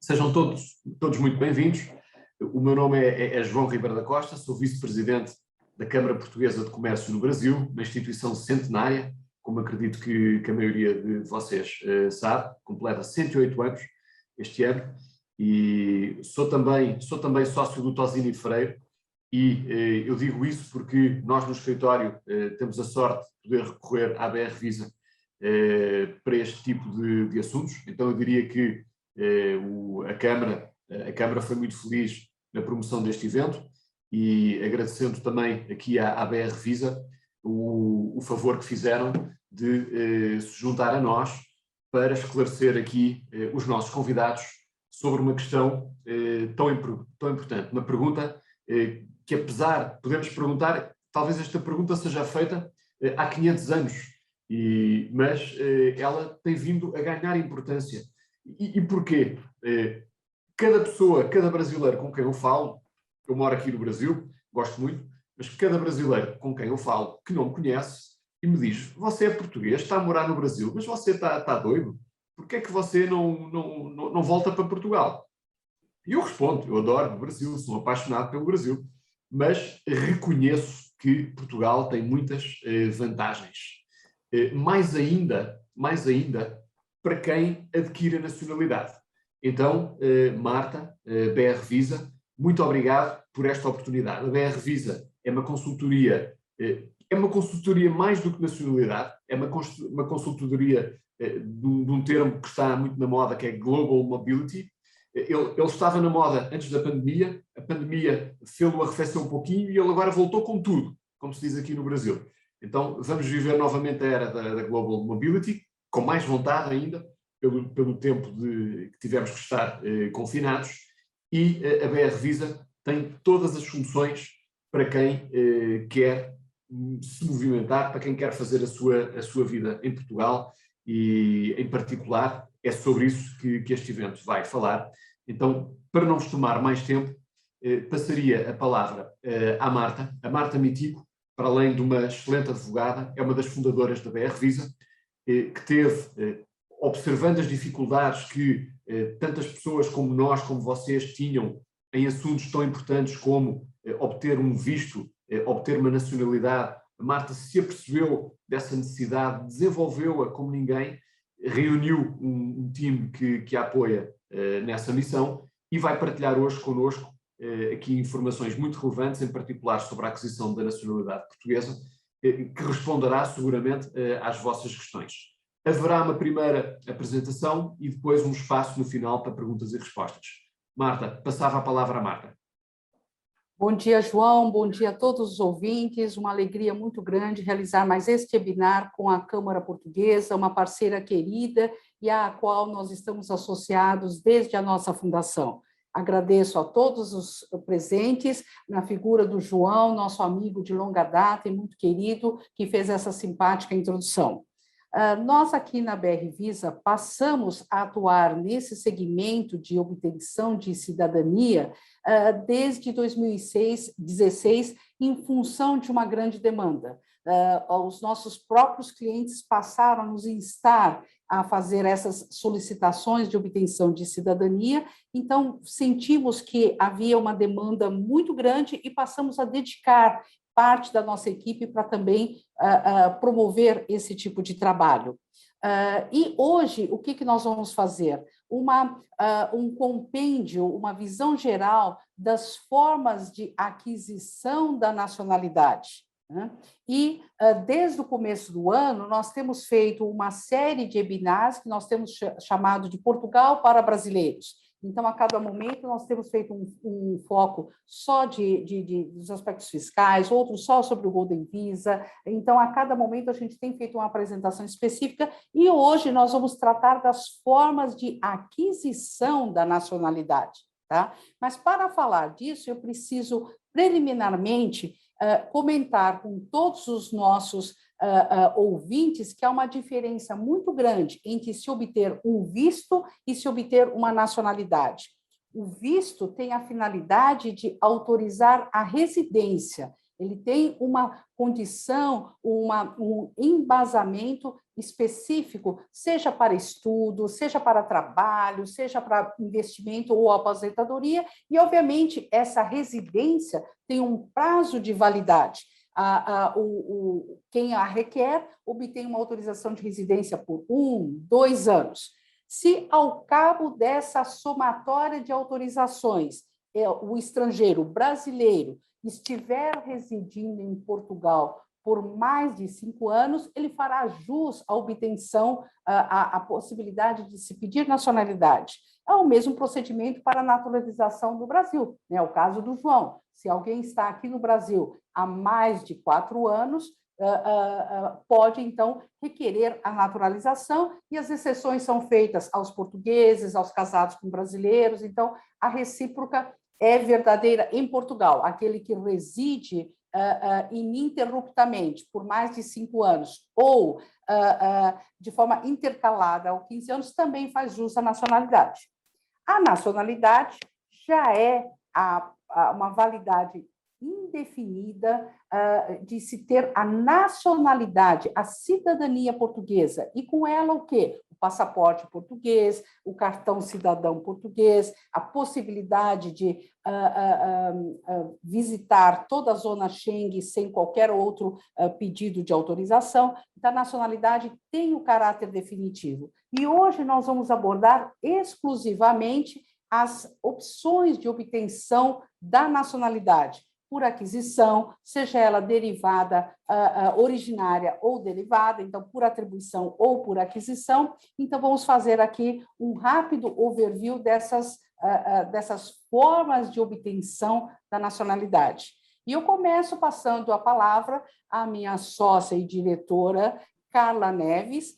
Sejam todos muito bem-vindos. O meu nome é João Ribeiro da Costa, sou vice-presidente da Câmara Portuguesa de Comércio no Brasil, uma instituição centenária, como acredito que a maioria de vocês sabe, completa 108 anos este ano, e sou também sócio do Tosini Freire, e eu digo isso porque nós no escritório temos a sorte de poder recorrer à BR Visa para este tipo de assuntos. Então eu diria que a Câmara foi muito feliz na promoção deste evento e agradecendo também aqui à BR Visa o favor que fizeram de se juntar a nós para esclarecer aqui os nossos convidados sobre uma questão tão importante, uma pergunta que apesar, podemos perguntar, talvez esta pergunta seja feita há 500 anos, mas ela tem vindo a ganhar importância. E porquê? Cada pessoa, cada brasileiro com quem eu falo, eu moro aqui no Brasil, gosto muito, mas cada brasileiro com quem eu falo que não me conhece e me diz: você é português, está a morar no Brasil, mas você está doido? Porquê é que você não volta para Portugal? E eu respondo: eu adoro o Brasil, sou apaixonado pelo Brasil, mas reconheço que Portugal tem muitas vantagens. Mais ainda, para quem adquire a nacionalidade. Então, Marta, BR Visa, muito obrigado por esta oportunidade. A BR Visa é uma consultoria mais do que nacionalidade, é uma consultoria de um termo que está muito na moda, que é Global Mobility. Ele estava na moda antes da pandemia, a pandemia fê-lo arrefecer um pouquinho e ele agora voltou com tudo, como se diz aqui no Brasil. Então, vamos viver novamente a era da Global Mobility, com mais vontade ainda, pelo tempo que tivemos que estar confinados, e a BR Visa tem todas as soluções para quem quer se movimentar, para quem quer fazer a sua vida em Portugal, e em particular é sobre isso que este evento vai falar. Então, para não vos tomar mais tempo, passaria a palavra à Marta. A Marta Mitico, para além de uma excelente advogada, é uma das fundadoras da BR Visa, que teve, observando as dificuldades que tantas pessoas como nós, como vocês, tinham em assuntos tão importantes como obter um visto, obter uma nacionalidade, a Marta se apercebeu dessa necessidade, desenvolveu-a como ninguém, reuniu um time que a apoia nessa missão e vai partilhar hoje connosco aqui informações muito relevantes, em particular sobre a aquisição da nacionalidade portuguesa, que responderá seguramente às vossas questões. Haverá uma primeira apresentação e depois um espaço no final para perguntas e respostas. Marta, passava a palavra à Marta. Bom dia, João, bom dia a todos os ouvintes, uma alegria muito grande realizar mais este webinar com a Câmara Portuguesa, uma parceira querida e à qual nós estamos associados desde a nossa fundação. Agradeço a todos os presentes, na figura do João, nosso amigo de longa data e muito querido, que fez essa simpática introdução. Nós aqui na BR Visa passamos a atuar nesse segmento de obtenção de cidadania desde 2016, em função de uma grande demanda. Os nossos próprios clientes passaram a nos instar a fazer essas solicitações de obtenção de cidadania, então sentimos que havia uma demanda muito grande e passamos a dedicar parte da nossa equipe para também promover esse tipo de trabalho. E hoje, o que nós vamos fazer? Um compêndio, uma visão geral das formas de aquisição da nacionalidade. Né? E, desde o começo do ano, nós temos feito uma série de webinars que nós temos chamado de Portugal para Brasileiros. Então, a cada momento, nós temos feito um foco só dos aspectos fiscais, outro só sobre o Golden Visa. Então, a cada momento, a gente tem feito uma apresentação específica e hoje nós vamos tratar das formas de aquisição da nacionalidade. Tá? Mas, para falar disso, eu preciso, preliminarmente, comentar com todos os nossos ouvintes que há uma diferença muito grande entre se obter um visto e se obter uma nacionalidade. O visto tem a finalidade de autorizar a residência, Ele tem uma condição, um embasamento específico, seja para estudo, seja para trabalho, seja para investimento ou aposentadoria, e, obviamente, essa residência tem um prazo de validade. Quem a requer obtém uma autorização de residência por 1, 2 anos. Se, ao cabo dessa somatória de autorizações, o estrangeiro brasileiro estiver residindo em Portugal por mais de 5 anos, ele fará jus à obtenção, à possibilidade de se pedir nacionalidade. É o mesmo procedimento para a naturalização do Brasil, né? O caso do João. Se alguém está aqui no Brasil há mais de 4 anos, pode, então, requerer a naturalização, e as exceções são feitas aos portugueses, aos casados com brasileiros. Então, a recíproca é verdadeira em Portugal. Aquele que reside ininterruptamente por mais de 5 anos ou de forma intercalada há 15 anos também faz jus à nacionalidade. A nacionalidade já é uma validade indefinida de se ter a nacionalidade, a cidadania portuguesa, e com ela o quê? O passaporte português, o cartão cidadão português, a possibilidade de visitar toda a zona Schengen sem qualquer outro pedido de autorização. Então, a nacionalidade tem o caráter definitivo. E hoje nós vamos abordar exclusivamente as opções de obtenção da nacionalidade, por aquisição, seja ela derivada, originária ou derivada, então, por atribuição ou por aquisição. Então, vamos fazer aqui um rápido overview dessas formas de obtenção da nacionalidade. E eu começo passando a palavra à minha sócia e diretora, Carla Neves,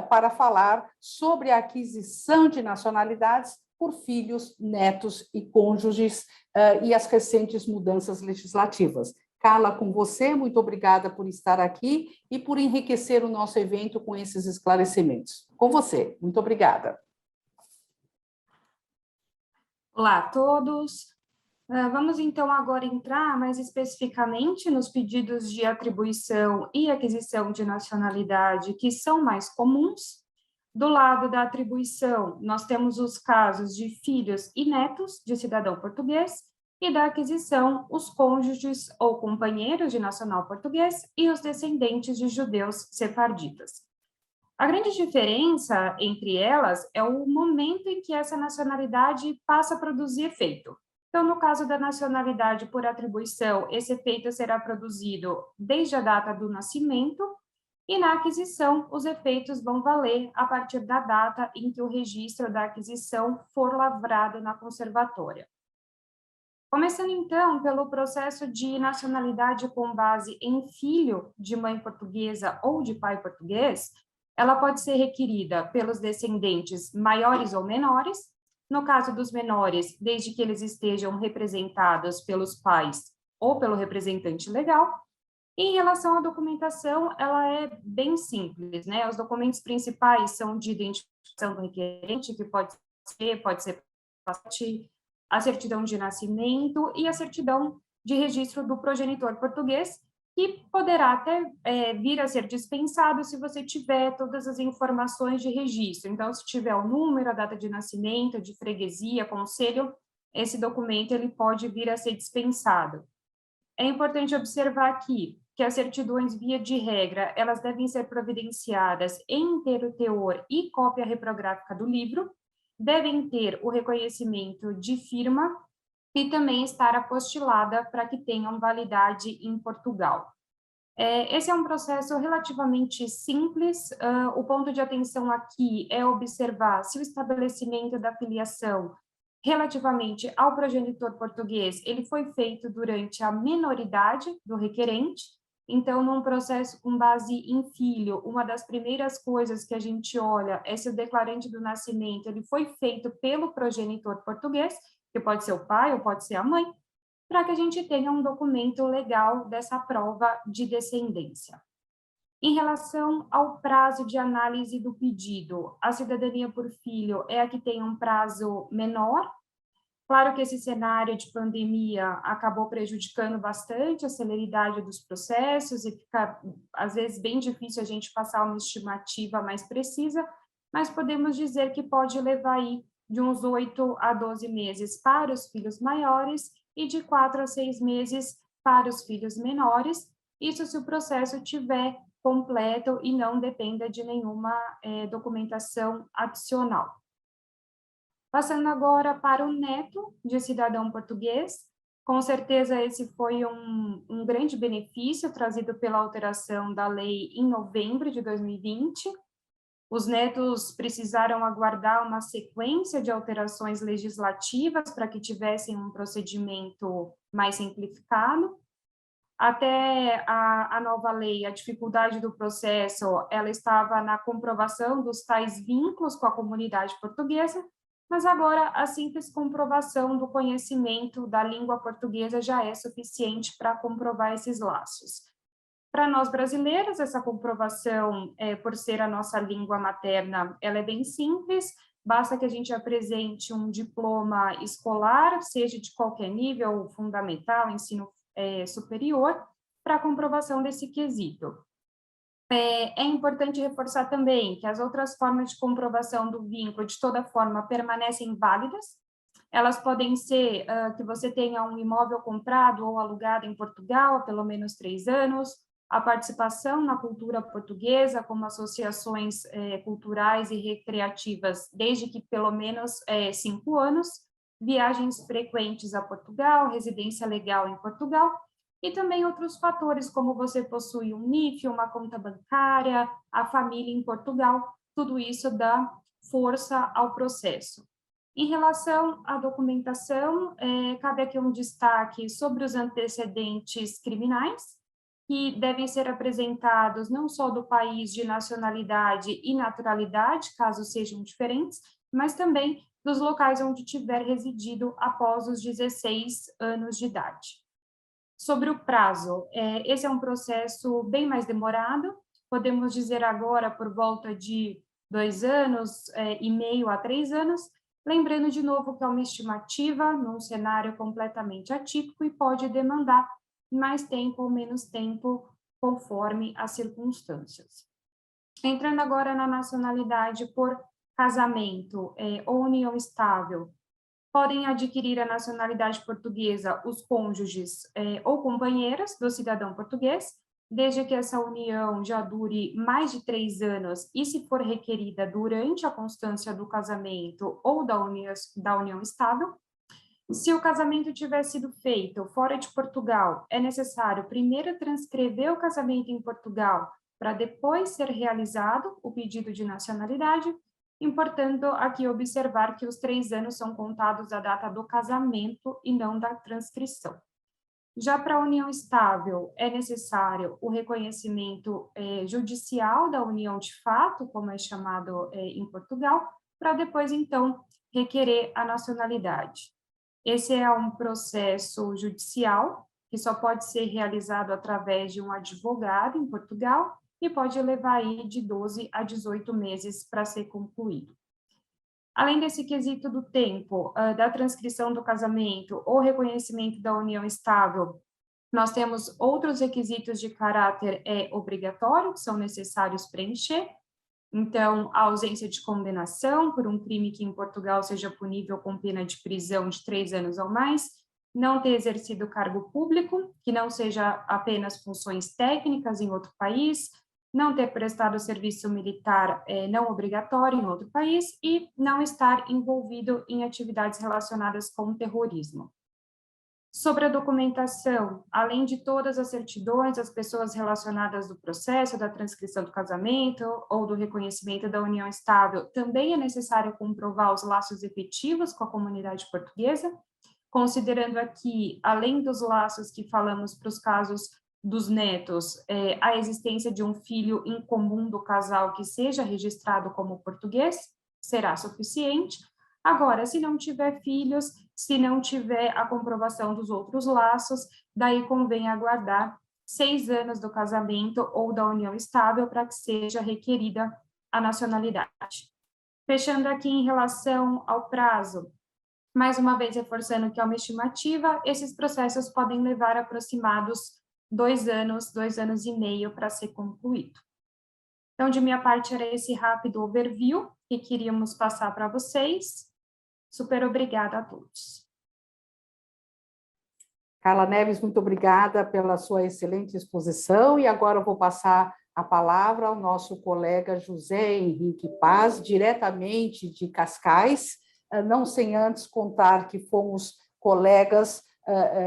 para falar sobre a aquisição de nacionalidades por filhos, netos e cônjuges e as recentes mudanças legislativas. Carla, com você, muito obrigada por estar aqui e por enriquecer o nosso evento com esses esclarecimentos. Com você, muito obrigada. Olá a todos. Vamos, então, agora entrar mais especificamente nos pedidos de atribuição e aquisição de nacionalidade que são mais comuns. Do lado da atribuição, nós temos os casos de filhos e netos de cidadão português, e da aquisição, os cônjuges ou companheiros de nacional português e os descendentes de judeus sefarditas. A grande diferença entre elas é o momento em que essa nacionalidade passa a produzir efeito. Então, no caso da nacionalidade por atribuição, esse efeito será produzido desde a data do nascimento, e na aquisição, os efeitos vão valer a partir da data em que o registro da aquisição for lavrado na conservatória. Começando, então, pelo processo de nacionalidade com base em filho de mãe portuguesa ou de pai português, ela pode ser requerida pelos descendentes maiores ou menores. No caso dos menores, desde que eles estejam representados pelos pais ou pelo representante legal. Em relação à documentação, ela é bem simples, né? Os documentos principais são de identificação do requerente, que pode ser a certidão de nascimento e a certidão de registro do progenitor português, que poderá até vir a ser dispensado se você tiver todas as informações de registro. Então, se tiver o número, a data de nascimento, de freguesia, conselho, esse documento ele pode vir a ser dispensado. É importante observar aqui que as certidões, via de regra, elas devem ser providenciadas em inteiro teor e cópia reprográfica do livro, devem ter o reconhecimento de firma e também estar apostilada para que tenham validade em Portugal. Esse é um processo relativamente simples. O ponto de atenção aqui é observar se o estabelecimento da filiação relativamente ao progenitor português, ele foi feito durante a menoridade do requerente. Então, num processo com base em filho, uma das primeiras coisas que a gente olha é se o declarante do nascimento ele foi feito pelo progenitor português, que pode ser o pai ou pode ser a mãe, para que a gente tenha um documento legal dessa prova de descendência. Em relação ao prazo de análise do pedido, a cidadania por filho é a que tem um prazo menor. Claro que esse cenário de pandemia acabou prejudicando bastante a celeridade dos processos e fica, às vezes, bem difícil a gente passar uma estimativa mais precisa, mas podemos dizer que pode levar aí de uns 8 a 12 meses para os filhos maiores e de 4 a 6 meses para os filhos menores, isso se o processo tiver completo e não dependa de nenhuma documentação adicional. Passando agora para o neto de cidadão português, com certeza esse foi um grande benefício trazido pela alteração da lei em novembro de 2020. Os netos precisaram aguardar uma sequência de alterações legislativas para que tivessem um procedimento mais simplificado. Até a nova lei, a dificuldade do processo, ela estava na comprovação dos tais vínculos com a comunidade portuguesa, mas agora a simples comprovação do conhecimento da língua portuguesa já é suficiente para comprovar esses laços. Para nós brasileiros, essa comprovação, por ser a nossa língua materna, ela é bem simples, basta que a gente apresente um diploma escolar, seja de qualquer nível, fundamental, ensino superior, para a comprovação desse quesito. É importante reforçar também que as outras formas de comprovação do vínculo, de toda forma, permanecem válidas. Elas podem ser que você tenha um imóvel comprado ou alugado em Portugal há pelo menos 3 anos, a participação na cultura portuguesa, como associações culturais e recreativas, desde que pelo menos 5 anos, viagens frequentes a Portugal, residência legal em Portugal, e também outros fatores, como você possui um NIF, uma conta bancária, a família em Portugal, tudo isso dá força ao processo. Em relação à documentação, cabe aqui um destaque sobre os antecedentes criminais, que devem ser apresentados não só do país de nacionalidade e naturalidade, caso sejam diferentes, mas também dos locais onde tiver residido após os 16 anos de idade. Sobre o prazo, esse é um processo bem mais demorado, podemos dizer agora por volta de 2 anos e meio a 3 anos, lembrando de novo que é uma estimativa num cenário completamente atípico e pode demandar mais tempo ou menos tempo conforme as circunstâncias. Entrando agora na nacionalidade por casamento ou união estável, podem adquirir a nacionalidade portuguesa os cônjuges ou companheiras do cidadão português, desde que essa união já dure mais de 3 anos e se for requerida durante a constância do casamento ou da união estável. Se o casamento tiver sido feito fora de Portugal, é necessário primeiro transcrever o casamento em Portugal para depois ser realizado o pedido de nacionalidade, importando aqui observar que os 3 anos são contados da data do casamento e não da transcrição. Já para a união estável, é necessário o reconhecimento judicial da união de fato, como é chamado em Portugal, para depois, então, requerer a nacionalidade. Esse é um processo judicial, que só pode ser realizado através de um advogado em Portugal e pode levar aí de 12 a 18 meses para ser concluído. Além desse quesito do tempo, da transcrição do casamento ou reconhecimento da união estável, nós temos outros requisitos de caráter obrigatório que são necessários preencher. Então, a ausência de condenação por um crime que em Portugal seja punível com pena de prisão de 3 anos ou mais, não ter exercido cargo público, que não seja apenas funções técnicas em outro país, não ter prestado serviço militar não obrigatório em outro país e não estar envolvido em atividades relacionadas com o terrorismo. Sobre a documentação, além de todas as certidões das pessoas relacionadas do processo da transcrição do casamento ou do reconhecimento da união estável, também é necessário comprovar os laços efetivos com a comunidade portuguesa, considerando aqui, além dos laços que falamos para os casos dos netos, a existência de um filho em comum do casal que seja registrado como português, será suficiente. Agora, se não tiver filhos, se não tiver a comprovação dos outros laços, daí convém aguardar 6 anos do casamento ou da união estável para que seja requerida a nacionalidade. Fechando aqui em relação ao prazo, Mais uma vez, reforçando que é uma estimativa, esses processos podem levar aproximados 2 anos e meio para ser concluído. Então, de minha parte, era esse rápido overview que queríamos passar para vocês. Super obrigada a todos. Carla Neves, muito obrigada pela sua excelente exposição, e agora eu vou passar a palavra ao nosso colega José Henrique Paz, diretamente de Cascais, não sem antes contar que fomos colegas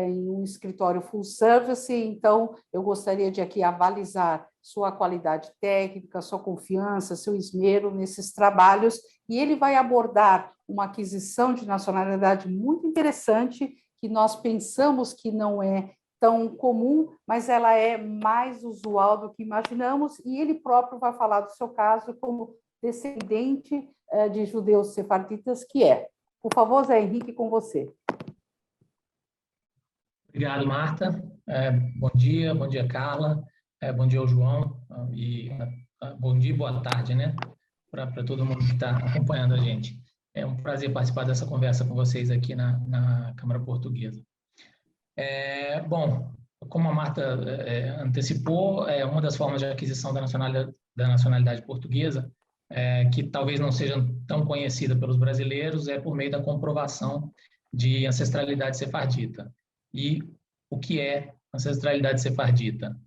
em um escritório full service, então eu gostaria de aqui avalizar sua qualidade técnica, sua confiança, seu esmero nesses trabalhos, e ele vai abordar uma aquisição de nacionalidade muito interessante, que nós pensamos que não é tão comum, mas ela é mais usual do que imaginamos, e ele próprio vai falar do seu caso como descendente de judeus sefarditas, que é. Por favor, Zé Henrique, com você. Obrigado, Marta. Bom dia, Carla. Bom dia ao João. E bom dia e boa tarde, né? Para todo mundo que está acompanhando a gente. É um prazer participar dessa conversa com vocês aqui na Câmara Portuguesa. Bom, como a Marta antecipou, uma das formas de aquisição da nacionalidade portuguesa, que talvez não seja tão conhecida pelos brasileiros, é por meio da comprovação de ancestralidade sefardita. E o que é ancestralidade sefardita?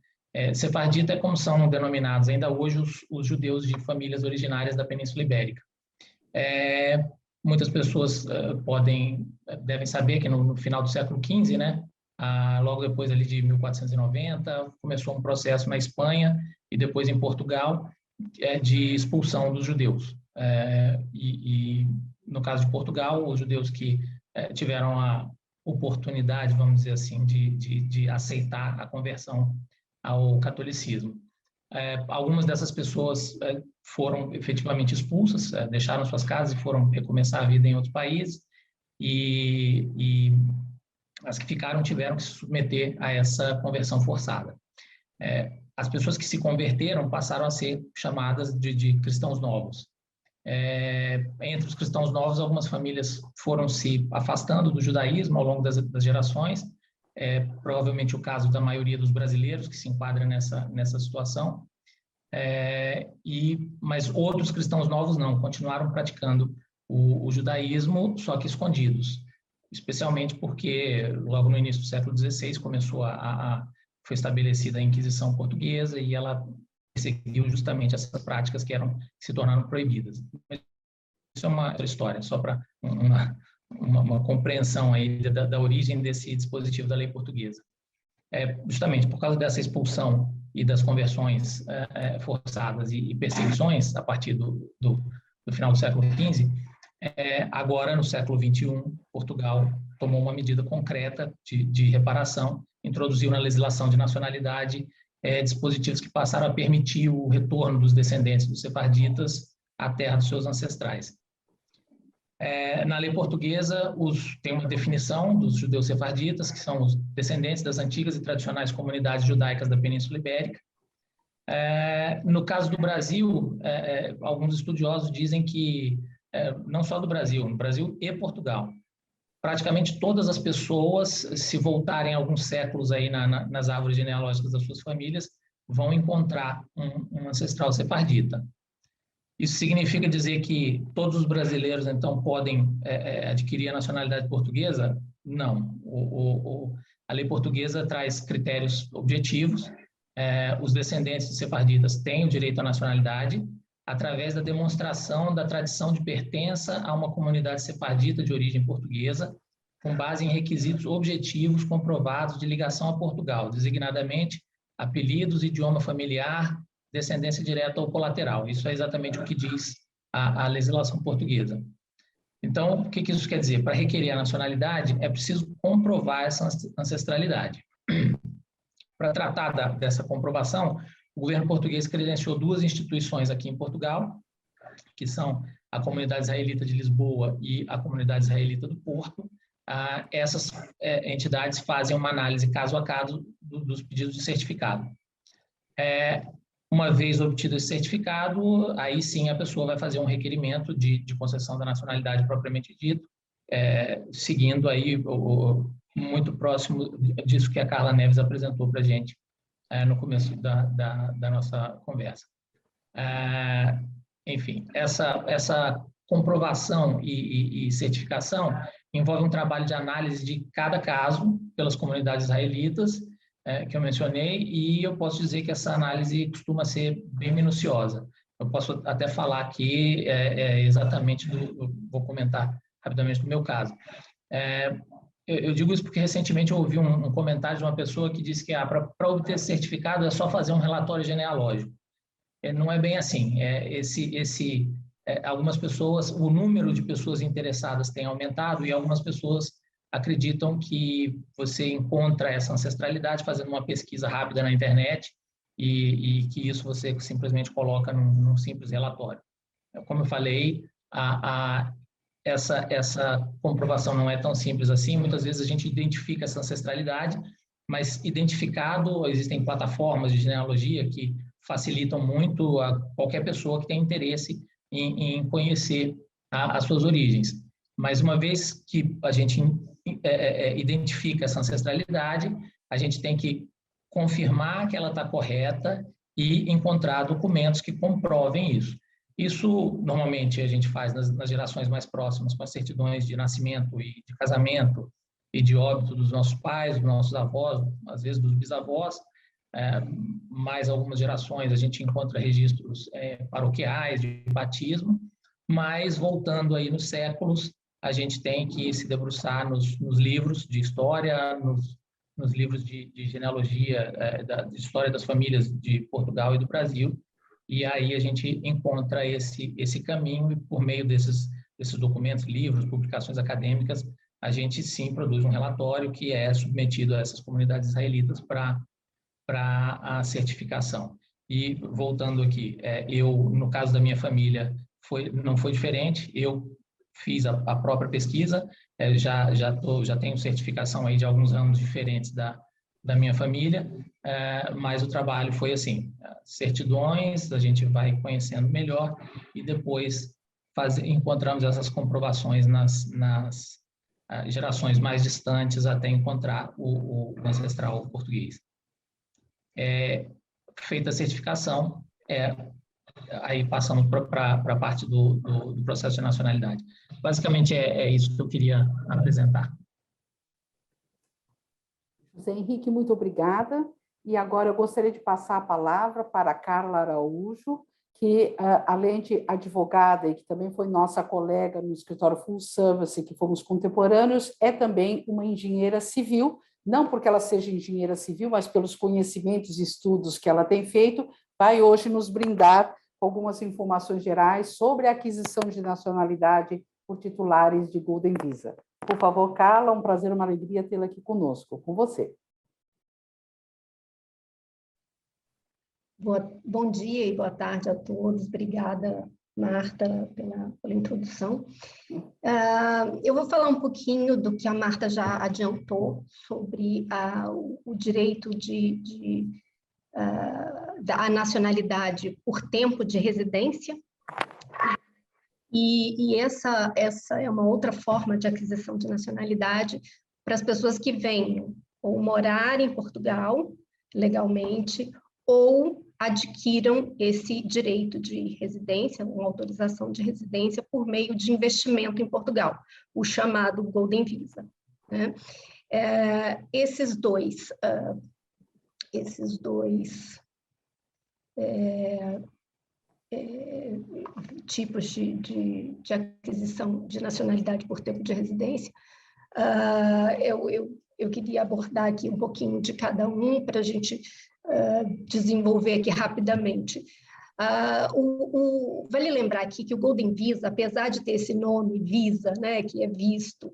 Sefardita é como são denominados ainda hoje os judeus de famílias originárias da Península Ibérica. Muitas pessoas devem saber que no final do século XV, né, logo depois ali de 1490, começou um processo na Espanha e depois em Portugal de expulsão dos judeus. E no caso de Portugal, os judeus que tiveram a oportunidade, vamos dizer assim, de aceitar a conversão ao catolicismo. Algumas dessas pessoas foram efetivamente expulsas, deixaram suas casas e foram recomeçar a vida em outros países, e as que ficaram tiveram que se submeter a essa conversão forçada. As pessoas que se converteram passaram a ser chamadas de cristãos novos. Entre os cristãos novos, algumas famílias foram se afastando do judaísmo ao longo das gerações, provavelmente o caso da maioria dos brasileiros que se enquadra nessa situação, mas outros cristãos novos não, continuaram praticando o judaísmo, só que escondidos, especialmente porque logo no início do século XVI foi estabelecida a Inquisição Portuguesa e ela perseguiu justamente essas práticas que se tornaram proibidas. Isso é uma outra história, só para uma compreensão aí da origem desse dispositivo da lei portuguesa. Justamente por causa dessa expulsão e das conversões forçadas e perseguições a partir do final do século XV, agora, no século XXI, Portugal tomou uma medida concreta de reparação, introduziu na legislação de nacionalidade dispositivos que passaram a permitir o retorno dos descendentes dos sefarditas à terra dos seus ancestrais. Na lei portuguesa, tem uma definição dos judeus sefarditas, que são os descendentes das antigas e tradicionais comunidades judaicas da Península Ibérica. No caso do Brasil, alguns estudiosos dizem que, não só do Brasil, no Brasil e Portugal, praticamente todas as pessoas, se voltarem alguns séculos aí nas árvores genealógicas das suas famílias, vão encontrar um ancestral sefardita. Isso significa dizer que todos os brasileiros, então, podem adquirir a nacionalidade portuguesa? Não. A lei portuguesa traz critérios objetivos. Os descendentes de sefarditas têm o direito à nacionalidade através da demonstração da tradição de pertença a uma comunidade sefardita de origem portuguesa, com base em requisitos objetivos comprovados de ligação a Portugal, designadamente apelidos, idioma familiar, descendência direta ou colateral. Isso é exatamente o que diz a legislação portuguesa. Então, o que isso quer dizer? Para requerer a nacionalidade, é preciso comprovar essa ancestralidade. Para tratar dessa comprovação, o governo português credenciou 2 instituições aqui em Portugal, que são a Comunidade Israelita de Lisboa e a Comunidade Israelita do Porto. Essas entidades fazem uma análise caso a caso dos pedidos de certificado. Uma vez obtido esse certificado, aí sim a pessoa vai fazer um requerimento de concessão da nacionalidade propriamente dito, seguindo aí muito próximo disso que a Carla Neves apresentou para a gente no começo da nossa conversa. Enfim, essa comprovação e certificação envolve um trabalho de análise de cada caso pelas comunidades israelitas, que eu mencionei, e eu posso dizer que essa análise costuma ser bem minuciosa. Eu posso até falar aqui exatamente vou comentar rapidamente do meu caso. Eu digo isso porque recentemente eu ouvi um comentário de uma pessoa que disse que para obter certificado é só fazer um relatório genealógico. Não é bem assim. Algumas pessoas, o número de pessoas interessadas tem aumentado e algumas pessoas acreditam que você encontra essa ancestralidade fazendo uma pesquisa rápida na internet e que isso você simplesmente coloca num simples relatório. Como eu falei, essa comprovação não é tão simples assim. Muitas vezes a gente identifica essa ancestralidade, mas identificado, existem plataformas de genealogia que facilitam muito a qualquer pessoa que tem interesse em conhecer as suas origens. Mas uma vez que a gente identifica essa ancestralidade, a gente tem que confirmar que ela está correta e encontrar documentos que comprovem isso. Isso, normalmente, a gente faz nas gerações mais próximas, com as certidões de nascimento e de casamento e de óbito dos nossos pais, dos nossos avós, às vezes dos bisavós. Mais algumas gerações a gente encontra registros paroquiais de batismo, mas voltando aí nos séculos, a gente tem que se debruçar nos livros de história, nos livros de genealogia, de história das famílias de Portugal e do Brasil, e aí a gente encontra esse caminho e por meio desses documentos, livros, publicações acadêmicas, a gente sim produz um relatório que é submetido a essas comunidades israelitas para a certificação. E voltando aqui, no caso da minha família, não foi diferente. Eu fiz a própria pesquisa, já tenho certificação aí de alguns ramos diferentes da minha família, mas o trabalho foi assim, certidões, a gente vai conhecendo melhor e depois encontramos essas comprovações nas gerações mais distantes até encontrar o ancestral português. Feita a certificação, aí passamos para a parte do processo de nacionalidade. Basicamente é isso que eu queria apresentar. José Henrique, muito obrigada. E agora eu gostaria de passar a palavra para a Carla Araújo, que, além de advogada e que também foi nossa colega no escritório Full Service, que fomos contemporâneos, é também uma engenheira civil, não porque ela seja engenheira civil, mas pelos conhecimentos e estudos que ela tem feito, vai hoje nos brindar com algumas informações gerais sobre a aquisição de nacionalidade por titulares de Golden Visa. Por favor, Carla, um prazer, uma alegria tê-la aqui conosco. Com você. Bom dia e boa tarde a todos. Obrigada, Marta, pela introdução. Eu vou falar um pouquinho do que a Marta já adiantou sobre o direito da nacionalidade por tempo de residência. E essa é uma outra forma de aquisição de nacionalidade para as pessoas que venham ou morar em Portugal legalmente ou adquiram esse direito de residência, uma autorização de residência por meio de investimento em Portugal, o chamado Golden Visa, né? Esses dois tipos de aquisição de nacionalidade por tempo de residência, eu queria abordar aqui um pouquinho de cada um para a gente desenvolver aqui rapidamente. Vale lembrar aqui que o Golden Visa, apesar de ter esse nome Visa, né, que é visto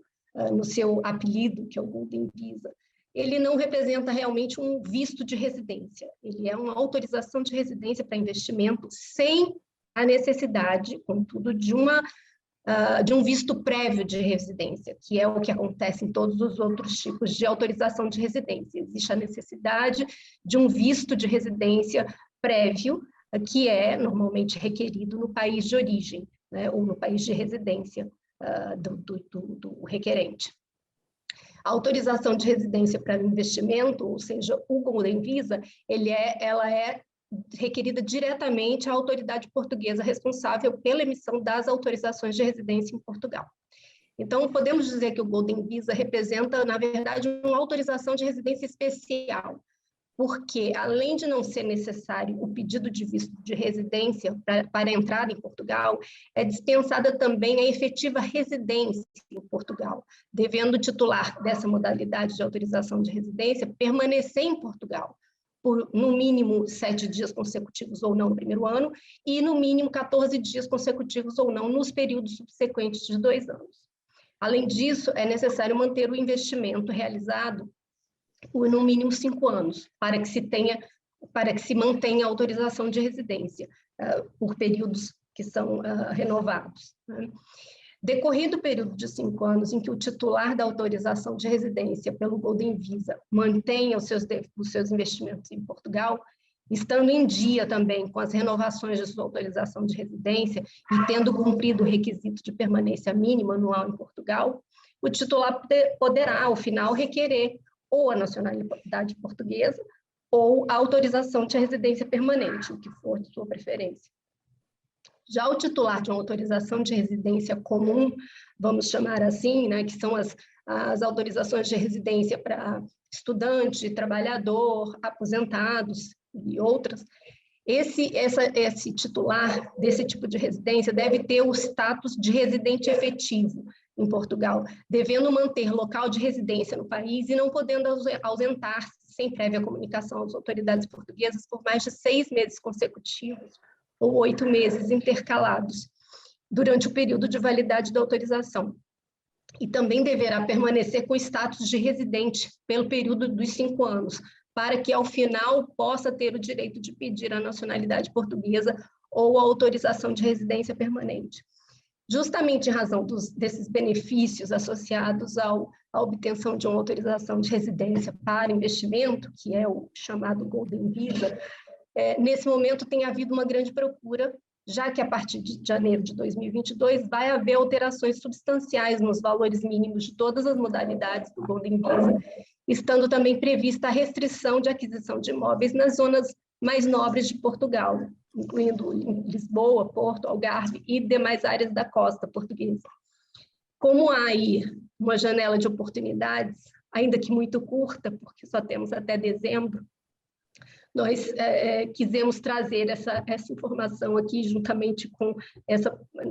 no seu apelido, que é o Golden Visa, ele não representa realmente um visto de residência. Ele é uma autorização de residência para investimento sem a necessidade, contudo, de um visto prévio de residência, que é o que acontece em todos os outros tipos de autorização de residência. Existe a necessidade de um visto de residência prévio, que é normalmente requerido no país de origem, né, ou no país de residência do requerente. A autorização de residência para investimento, ou seja, o Golden Visa, ela é requerida diretamente à autoridade portuguesa responsável pela emissão das autorizações de residência em Portugal. Então, podemos dizer que o Golden Visa representa, na verdade, uma autorização de residência especial, porque, além de não ser necessário o pedido de visto de residência para entrada em Portugal, é dispensada também a efetiva residência em Portugal, devendo o titular dessa modalidade de autorização de residência permanecer em Portugal por, no mínimo, 7 dias consecutivos ou não no primeiro ano, e, no mínimo, 14 dias consecutivos ou não nos períodos subsequentes de 2 anos. Além disso, é necessário manter o investimento realizado por no mínimo 5 anos, para que se mantenha a autorização de residência por períodos que são renovados. Né? Decorrido o período de 5 anos em que o titular da autorização de residência pelo Golden Visa mantenha os seus investimentos em Portugal, estando em dia também com as renovações de sua autorização de residência e tendo cumprido o requisito de permanência mínima anual em Portugal, o titular poderá, ao final, requerer ou a nacionalidade portuguesa ou a autorização de residência permanente, o que for de sua preferência. Já o titular de uma autorização de residência comum, vamos chamar assim, né, que são as autorizações de residência para estudante, trabalhador, aposentados e outras, esse titular desse tipo de residência deve ter o status de residente efetivo em Portugal, devendo manter local de residência no país e não podendo ausentar-se sem prévia comunicação às autoridades portuguesas por mais de 6 meses consecutivos ou 8 meses intercalados durante o período de validade da autorização. E também deverá permanecer com status de residente pelo período dos 5 anos, para que, ao final, possa ter o direito de pedir a nacionalidade portuguesa ou a autorização de residência permanente. Justamente em razão desses benefícios associados à obtenção de uma autorização de residência para investimento, que é o chamado Golden Visa, nesse momento tem havido uma grande procura, já que a partir de janeiro de 2022 vai haver alterações substanciais nos valores mínimos de todas as modalidades do Golden Visa, estando também prevista a restrição de aquisição de imóveis nas zonas mais nobres de Portugal, incluindo Lisboa, Porto, Algarve e demais áreas da costa portuguesa. Como há aí uma janela de oportunidades, ainda que muito curta, porque só temos até dezembro, nós quisemos trazer essa informação aqui, juntamente com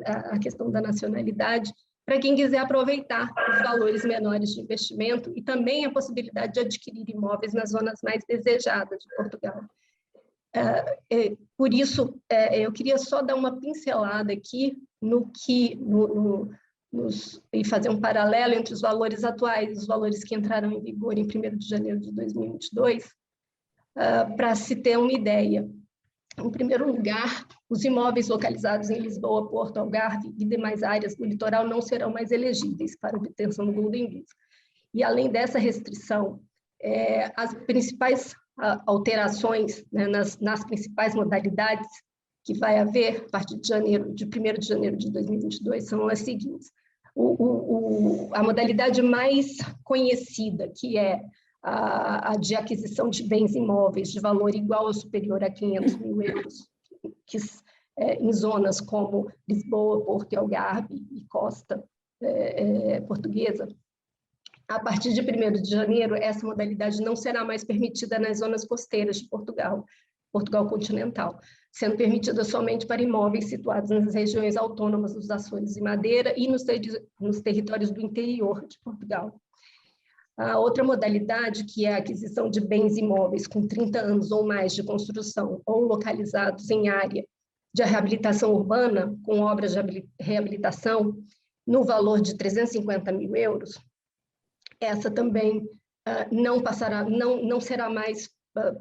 a questão da nacionalidade, para quem quiser aproveitar os valores menores de investimento e também a possibilidade de adquirir imóveis nas zonas mais desejadas de Portugal. Por isso, eu queria só dar uma pincelada aqui e fazer um paralelo entre os valores atuais e os valores que entraram em vigor em 1º de janeiro de 2022, para se ter uma ideia. Em primeiro lugar, os imóveis localizados em Lisboa, Porto, Algarve e demais áreas do litoral não serão mais elegíveis para obtenção do Golden Visa. E, além dessa restrição, as principais alterações, né, nas principais modalidades que vai haver a partir de 1º de janeiro de 2022 são as seguintes. A modalidade mais conhecida, que é a de aquisição de bens imóveis de valor igual ou superior a 500 mil euros, em zonas como Lisboa, Porto e Algarve e costa portuguesa. A partir de 1º de janeiro, essa modalidade não será mais permitida nas zonas costeiras de Portugal continental, sendo permitida somente para imóveis situados nas regiões autônomas dos Açores e Madeira e nos territórios do interior de Portugal. A outra modalidade, que é a aquisição de bens imóveis com 30 anos ou mais de construção ou localizados em área de reabilitação urbana, com obras de reabilitação, no valor de 350 mil euros, essa também não será mais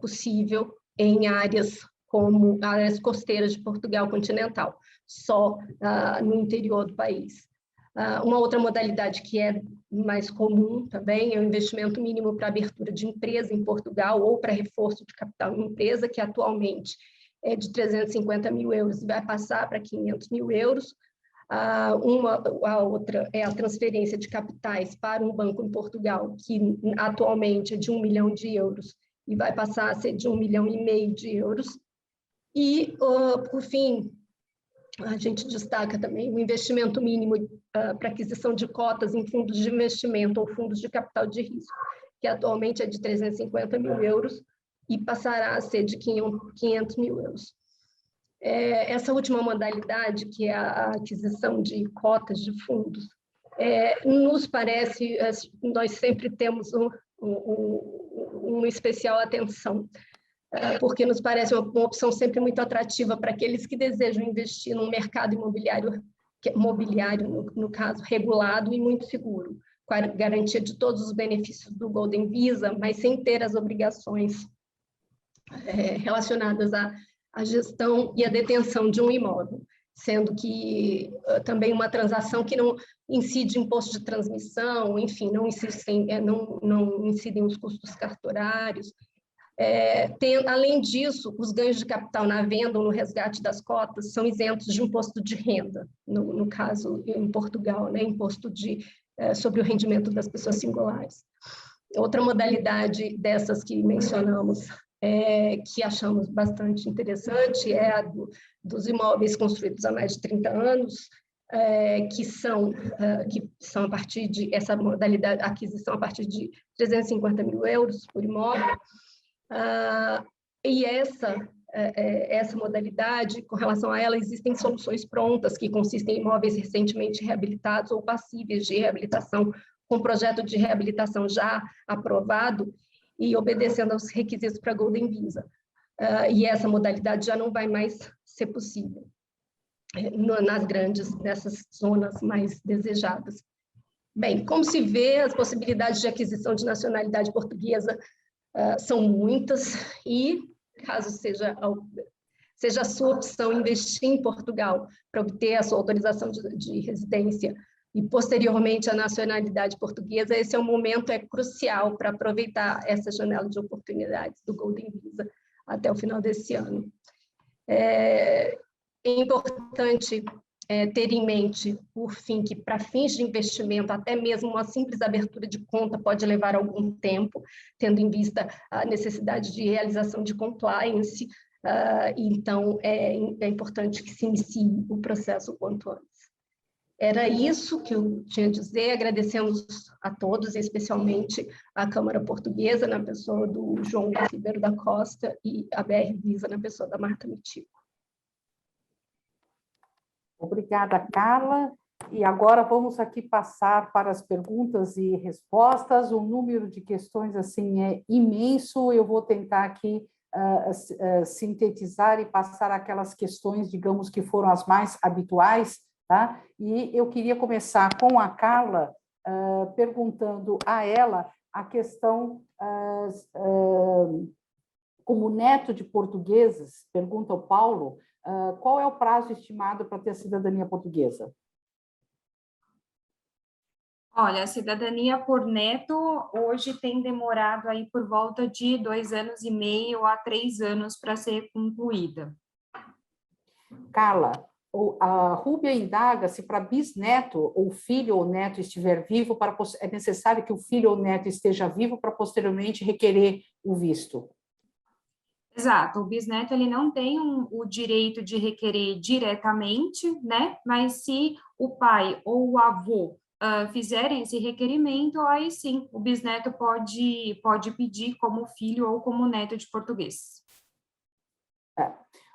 possível em áreas como áreas costeiras de Portugal continental, só no interior do país. Uma outra modalidade que é mais comum também é o investimento mínimo para abertura de empresa em Portugal ou para reforço de capital em empresa, que atualmente é de 350 mil euros e vai passar para 500 mil euros. A outra é a transferência de capitais para um banco em Portugal, que atualmente é de 1 milhão de euros e vai passar a ser de 1,5 milhão de euros. E, por fim, a gente destaca também o investimento mínimo para aquisição de cotas em fundos de investimento ou fundos de capital de risco, que atualmente é de 350 mil euros e passará a ser de 500 mil euros. Essa última modalidade, que é a aquisição de cotas de fundos, nos parece, nós sempre temos uma especial atenção, porque nos parece uma opção sempre muito atrativa para aqueles que desejam investir num mercado imobiliário, no caso, regulado e muito seguro, com a garantia de todos os benefícios do Golden Visa, mas sem ter as obrigações relacionadas à gestão e à detenção de um imóvel, sendo que também uma transação que não incide imposto de transmissão, enfim, não incidem os custos cartorários. Além disso, os ganhos de capital na venda ou no resgate das cotas são isentos de imposto de renda, no caso, em Portugal, né, imposto sobre o rendimento das pessoas singulares. Outra modalidade dessas que mencionamos, que achamos bastante interessante, é a dos imóveis construídos há mais de 30 anos, que são a partir de essa modalidade, aquisição a partir de 350 mil euros por imóvel. E essa modalidade, com relação a ela, existem soluções prontas que consistem em imóveis recentemente reabilitados ou passíveis de reabilitação, com projeto de reabilitação já aprovado e obedecendo aos requisitos para Golden Visa. E essa modalidade já não vai mais ser possível nessas zonas mais desejadas. Bem, como se vê, as possibilidades de aquisição de nacionalidade portuguesa são muitas e, caso seja a sua opção investir em Portugal para obter a sua autorização de residência e, posteriormente, a nacionalidade portuguesa, esse é um momento crucial para aproveitar essa janela de oportunidades do Golden Visa até o final desse ano. É importante ter em mente, por fim, que para fins de investimento, até mesmo uma simples abertura de conta pode levar algum tempo, tendo em vista a necessidade de realização de compliance, então é importante que se inicie o processo o quanto antes. Era isso que eu tinha a dizer, agradecemos a todos, especialmente a Câmara Portuguesa, na pessoa do João Ribeiro da Costa, e a BR Visa, na pessoa da Marta Mitico. Obrigada, Carla. E agora vamos aqui passar para as perguntas e respostas. O número de questões assim é imenso. Eu vou tentar aqui sintetizar e passar aquelas questões, digamos, que foram as mais habituais, tá? E eu queria começar com a Carla, perguntando a ela a questão, como neto de portugueses, pergunta o Paulo, qual é o prazo estimado para ter a cidadania portuguesa? Olha, a cidadania por neto hoje tem demorado aí por volta de 2 anos e meio a 3 anos para ser concluída. Carla, a Rúbia indaga se para bisneto ou filho ou neto estiver vivo, é necessário que o filho ou neto esteja vivo para posteriormente requerer o visto. Exato, o bisneto ele não tem o direito de requerer diretamente, né? Mas se o pai ou o avô fizerem esse requerimento, aí sim, o bisneto pode pedir como filho ou como neto de português.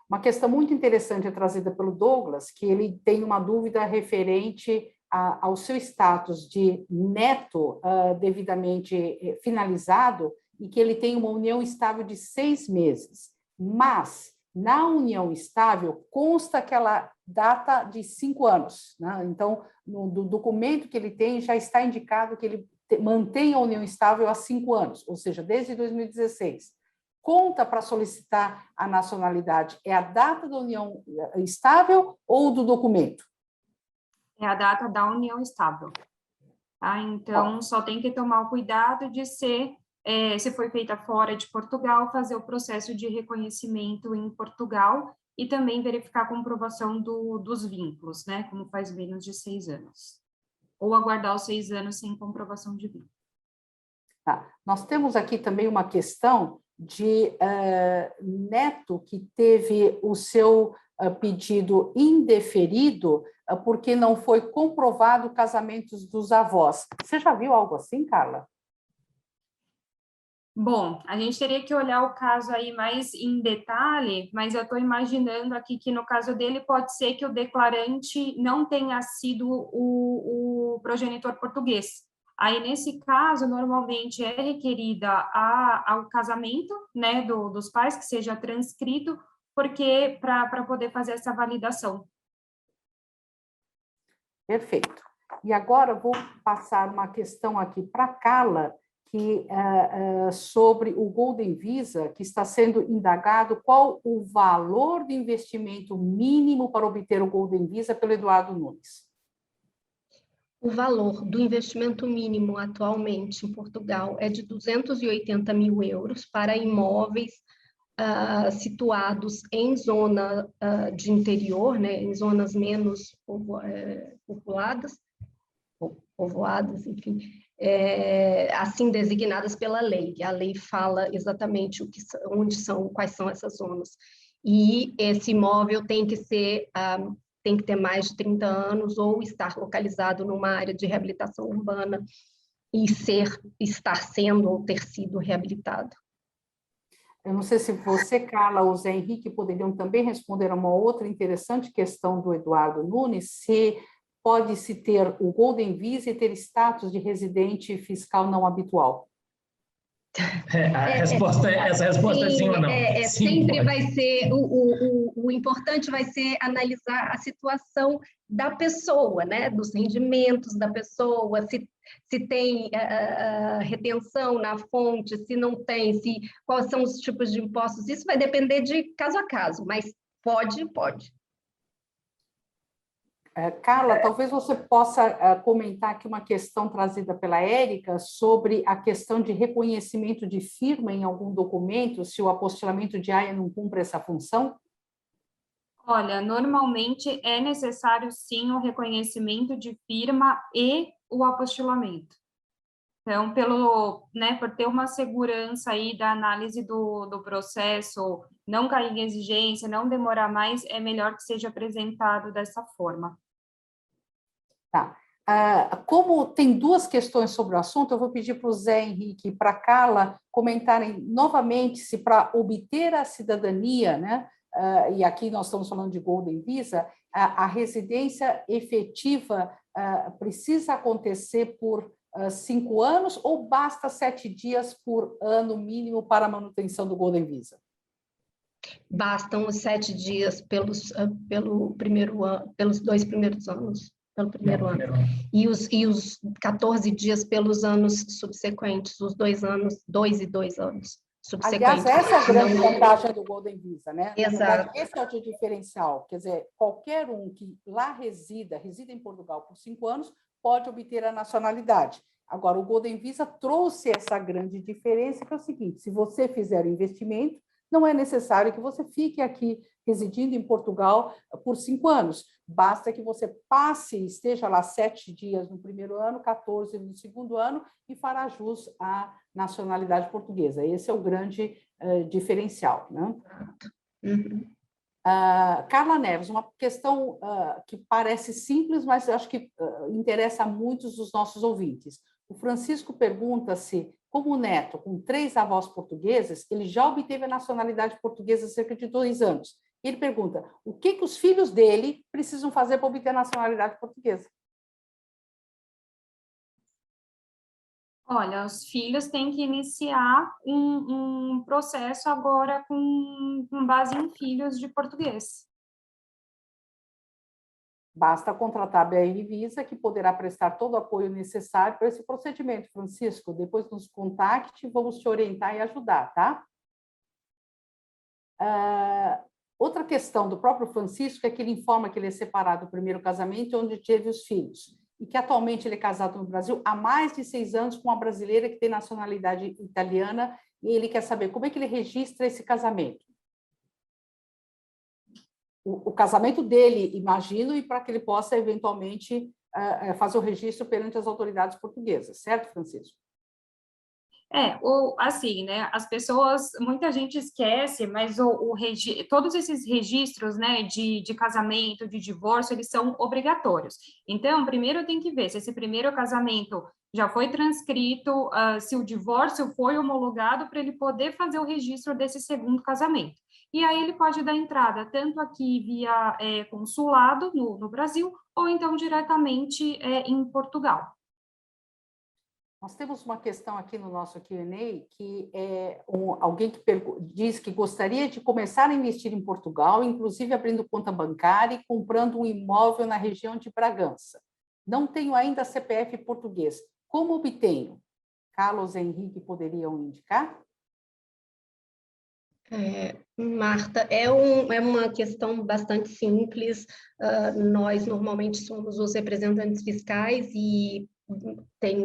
Uma questão muito interessante é trazida pelo Douglas, que ele tem uma dúvida referente ao seu status de neto devidamente finalizado e que ele tem uma união estável de 6 meses. Mas, na união estável, consta aquela data de 5 anos. Né? Então, no documento que ele tem, já está indicado que ele mantém a união estável há 5 anos, ou seja, desde 2016. Conta para solicitar a nacionalidade, é a data da união estável ou do documento? É a data da união estável. Tá? Então, só tem que tomar o cuidado de ser se foi feita fora de Portugal, fazer o processo de reconhecimento em Portugal e também verificar a comprovação dos vínculos, né, como faz menos de 6 anos. Ou aguardar os 6 anos sem comprovação de vínculo. Tá. Nós temos aqui também uma questão de neto que teve o seu pedido indeferido porque não foi comprovado o casamento dos avós. Você já viu algo assim, Carla? Bom, a gente teria que olhar o caso aí mais em detalhe, mas eu estou imaginando aqui que no caso dele pode ser que o declarante não tenha sido o progenitor português. Aí, nesse caso, normalmente é requerida ao casamento, né, dos pais, que seja transcrito, porque para poder fazer essa validação. Perfeito. E agora eu vou passar uma questão aqui para a Carla, que, sobre o Golden Visa, que está sendo indagado, qual o valor de investimento mínimo para obter o Golden Visa pelo Eduardo Nunes? O valor do investimento mínimo atualmente em Portugal é de 280 mil euros para imóveis situados em zona de interior, né, em zonas menos povoadas, enfim, assim designadas pela lei. A lei fala exatamente quais são essas zonas. E esse imóvel tem que ter mais de 30 anos ou estar localizado numa área de reabilitação urbana e estar sendo ou ter sido reabilitado. Eu não sei se você, Carla, ou Zé Henrique poderiam também responder a uma outra interessante questão do Eduardo Nunes, se pode-se ter o Golden Visa e ter status de residente fiscal não habitual. Essa resposta é sim ou não? Sim, sempre pode. Vai ser, o importante vai ser analisar a situação da pessoa, né? Dos rendimentos da pessoa, se tem retenção na fonte, se não tem, quais são os tipos de impostos. Isso vai depender de caso a caso, mas pode. Carla, talvez você possa comentar aqui uma questão trazida pela Érica sobre a questão de reconhecimento de firma em algum documento, se o apostilamento de AIA não cumpre essa função? Olha, normalmente é necessário sim o reconhecimento de firma e o apostilamento. Então, por ter uma segurança aí da análise do processo, não cair em exigência, não demorar mais, é melhor que seja apresentado dessa forma. Tá. Como tem duas questões sobre o assunto, eu vou pedir para o Zé Henrique e para a Carla comentarem novamente se para obter a cidadania, né, e aqui nós estamos falando de Golden Visa, a residência efetiva precisa acontecer por 5 anos ou basta 7 dias por ano mínimo para a manutenção do Golden Visa? Bastam os 7 dias pelos 2 primeiros anos. Pelo primeiro ano. E os 14 dias pelos anos subsequentes, os 2 anos, 2 e 2 anos subsequentes. Aliás, essa é a grande vantagem do Golden Visa, né? Exato. Na verdade, esse é o diferencial. Quer dizer, qualquer um que lá resida em Portugal por 5 anos, pode obter a nacionalidade. Agora, o Golden Visa trouxe essa grande diferença, que é o seguinte: se você fizer o investimento, não é necessário que você fique aqui residindo em Portugal por 5 anos. Basta que você esteja lá 7 dias no primeiro ano, 14 no segundo ano e fará jus à nacionalidade portuguesa. Esse é o grande diferencial, né? Uhum. Carla Neves, uma questão que parece simples, mas eu acho que interessa a muitos dos nossos ouvintes. O Francisco pergunta se, como neto, com 3 avós portugueses, ele já obteve a nacionalidade portuguesa há cerca de 2 anos. Ele pergunta, o que os filhos dele precisam fazer para obter a nacionalidade portuguesa? Olha, os filhos têm que iniciar um processo agora com base em filhos de português. Basta contratar a BR Visa, que poderá prestar todo o apoio necessário para esse procedimento. Francisco, depois nos contacte, vamos te orientar e ajudar, tá? Outra questão do próprio Francisco é que ele informa que ele é separado do primeiro casamento, onde teve os filhos. e que atualmente ele é casado no Brasil há mais de 6 anos com uma brasileira que tem nacionalidade italiana, e ele quer saber como é que ele registra esse casamento. O casamento dele, imagino, e para que ele possa, eventualmente, fazer o registro perante as autoridades portuguesas, certo, Francisco? Ou assim, né? As pessoas, muita gente esquece, mas todos esses registros, né, de casamento, de divórcio, eles são obrigatórios. Então, primeiro tem que ver se esse primeiro casamento já foi transcrito, se o divórcio foi homologado para ele poder fazer o registro desse segundo casamento. E aí ele pode dar entrada tanto aqui via consulado no Brasil, ou então diretamente em Portugal. Nós temos uma questão aqui no nosso Q&A, que é alguém que diz que gostaria de começar a investir em Portugal, inclusive abrindo conta bancária e comprando um imóvel na região de Bragança. Não tenho ainda CPF português. Como obtenho? Carlos e Henrique poderiam indicar? Marta, é uma questão bastante simples. Nós normalmente somos os representantes fiscais e tem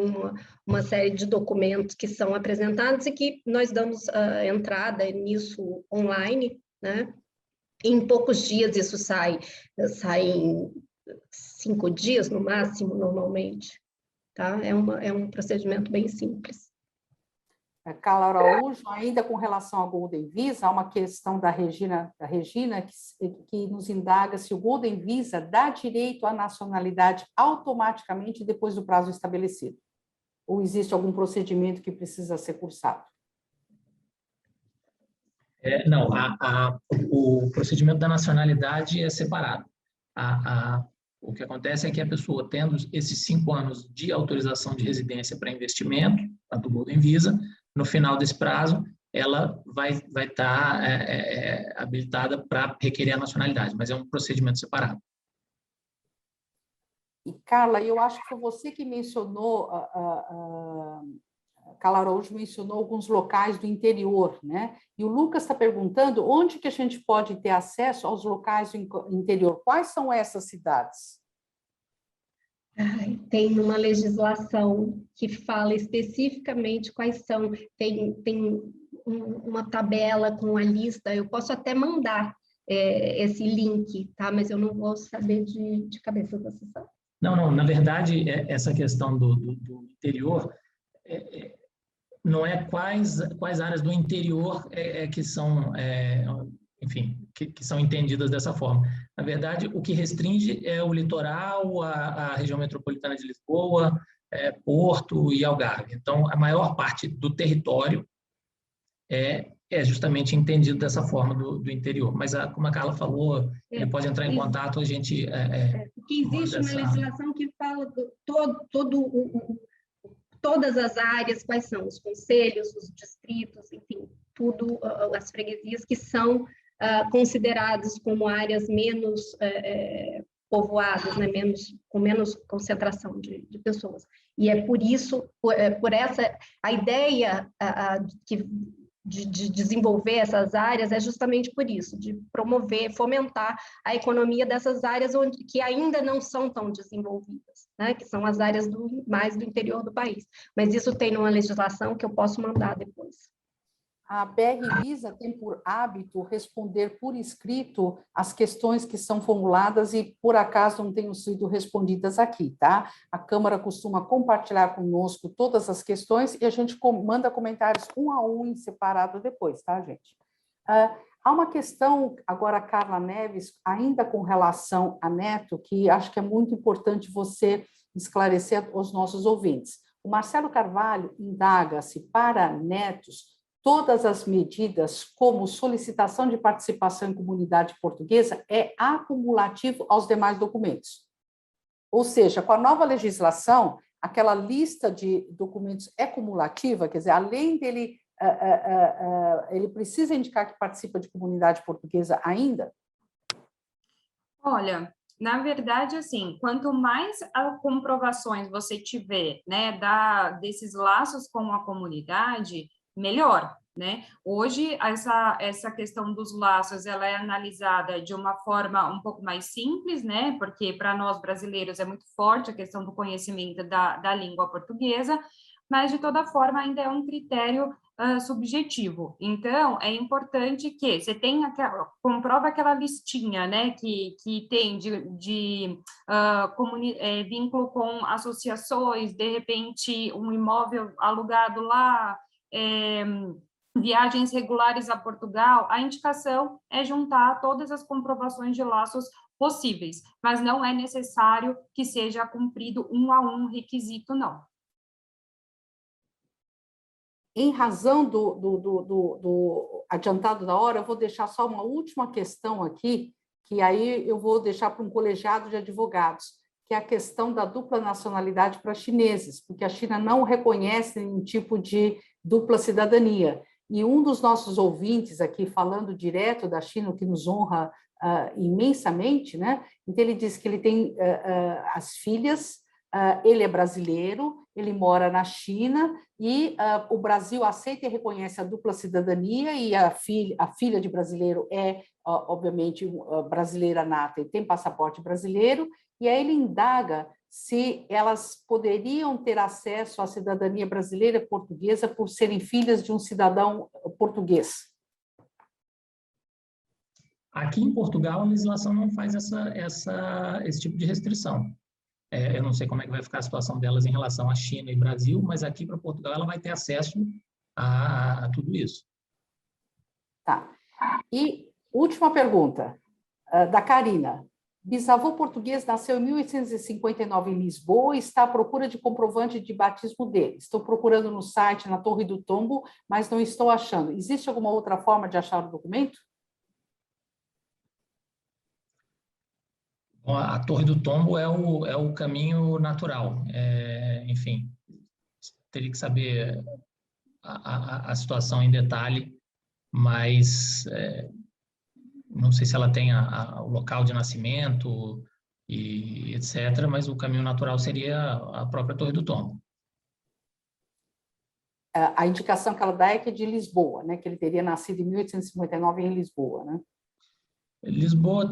uma série de documentos que são apresentados e que nós damos entrada nisso online, né? Em poucos dias isso sai em 5 dias no máximo, normalmente, tá? É um procedimento bem simples. Carla Araújo, ainda com relação ao Golden Visa, há uma questão da Regina que nos indaga se o Golden Visa dá direito à nacionalidade automaticamente depois do prazo estabelecido, ou existe algum procedimento que precisa ser cursado? Não, o procedimento da nacionalidade é separado. O que acontece é que a pessoa, tendo esses 5 anos de autorização de residência para investimento, a do Golden Visa, no final desse prazo, ela vai estar habilitada para requerer a nacionalidade, mas é um procedimento separado. E, Carla, eu acho que foi você que mencionou, Carla Araújo mencionou alguns locais do interior, né? E o Lucas está perguntando onde que a gente pode ter acesso aos locais do interior. Quais são essas cidades? Tem uma legislação que fala especificamente quais são, tem uma tabela com a lista, eu posso até mandar esse link, tá? Mas eu não vou saber de cabeça da sessão. Não, na verdade, essa questão do interior, não é quais áreas do interior que são, enfim, que são entendidas dessa forma. Na verdade, o que restringe é o litoral, a região metropolitana de Lisboa, Porto e Algarve. Então, a maior parte do território é justamente entendido dessa forma do interior. Mas, como a Carla falou, ele pode entrar em contato, a gente... Porque existe uma legislação que fala de todas as áreas, quais são os concelhos, os distritos, enfim, tudo, as freguesias que são considerados como áreas menos povoadas, né, com menos concentração de pessoas. E é por isso, por essa, a ideia de desenvolver essas áreas é justamente por isso, de promover, fomentar a economia dessas áreas que ainda não são tão desenvolvidas, né, que são as áreas mais do interior do país. Mas isso tem numa legislação que eu posso mandar depois. A BR Visa tem por hábito responder por escrito as questões que são formuladas e, por acaso, não tenham sido respondidas aqui, tá? A Câmara costuma compartilhar conosco todas as questões e a gente manda comentários um a um em separado depois, tá, gente? Há uma questão, agora, Carla Neves, ainda com relação a neto, que acho que é muito importante você esclarecer aos nossos ouvintes. O Marcelo Carvalho indaga se, para netos, todas as medidas, como solicitação de participação em comunidade portuguesa, é acumulativo aos demais documentos. Ou seja, com a nova legislação, aquela lista de documentos é cumulativa, quer dizer, além dele, ele precisa indicar que participa de comunidade portuguesa ainda? Olha, na verdade, assim, quanto mais comprovações você tiver, né, desses laços com a comunidade, melhor, né? Hoje, essa questão dos laços, ela é analisada de uma forma um pouco mais simples, né? Porque para nós brasileiros é muito forte a questão do conhecimento da língua portuguesa, mas de toda forma ainda é um critério subjetivo. Então, é importante que você tenha comprova aquela listinha, né? Que tem de vínculo com associações, de repente um imóvel alugado lá, viagens regulares a Portugal. A indicação é juntar todas as comprovações de laços possíveis, mas não é necessário que seja cumprido um a um requisito, não. Em razão do adiantado da hora, eu vou deixar só uma última questão aqui, que aí eu vou deixar para um colegiado de advogados, que é a questão da dupla nacionalidade para chineses, porque a China não reconhece nenhum tipo de dupla cidadania. E um dos nossos ouvintes aqui, falando direto da China, o que nos honra imensamente, né? Então, ele diz que ele tem as filhas, ele é brasileiro, ele mora na China, e o Brasil aceita e reconhece a dupla cidadania, e a filha de brasileiro é, obviamente, brasileira nata e tem passaporte brasileiro, e aí ele indaga se elas poderiam ter acesso à cidadania brasileira e portuguesa por serem filhas de um cidadão português. Aqui em Portugal, a legislação não faz esse tipo de restrição. Eu não sei como é que vai ficar a situação delas em relação à China e Brasil, mas aqui para Portugal ela vai ter acesso a tudo isso. Tá. E última pergunta, da Karina. Bisavô português nasceu em 1859 em Lisboa e está à procura de comprovante de batismo dele. Estou procurando no site, na Torre do Tombo, mas não estou achando. Existe alguma outra forma de achar o documento? A Torre do Tombo é o caminho natural. Enfim, teria que saber a situação em detalhe, mas não sei se ela tem o local de nascimento e etc., mas o caminho natural seria a própria Torre do Tombo. A indicação que ela dá é que é de Lisboa, né? Que ele teria nascido em 1859 em Lisboa, né? Lisboa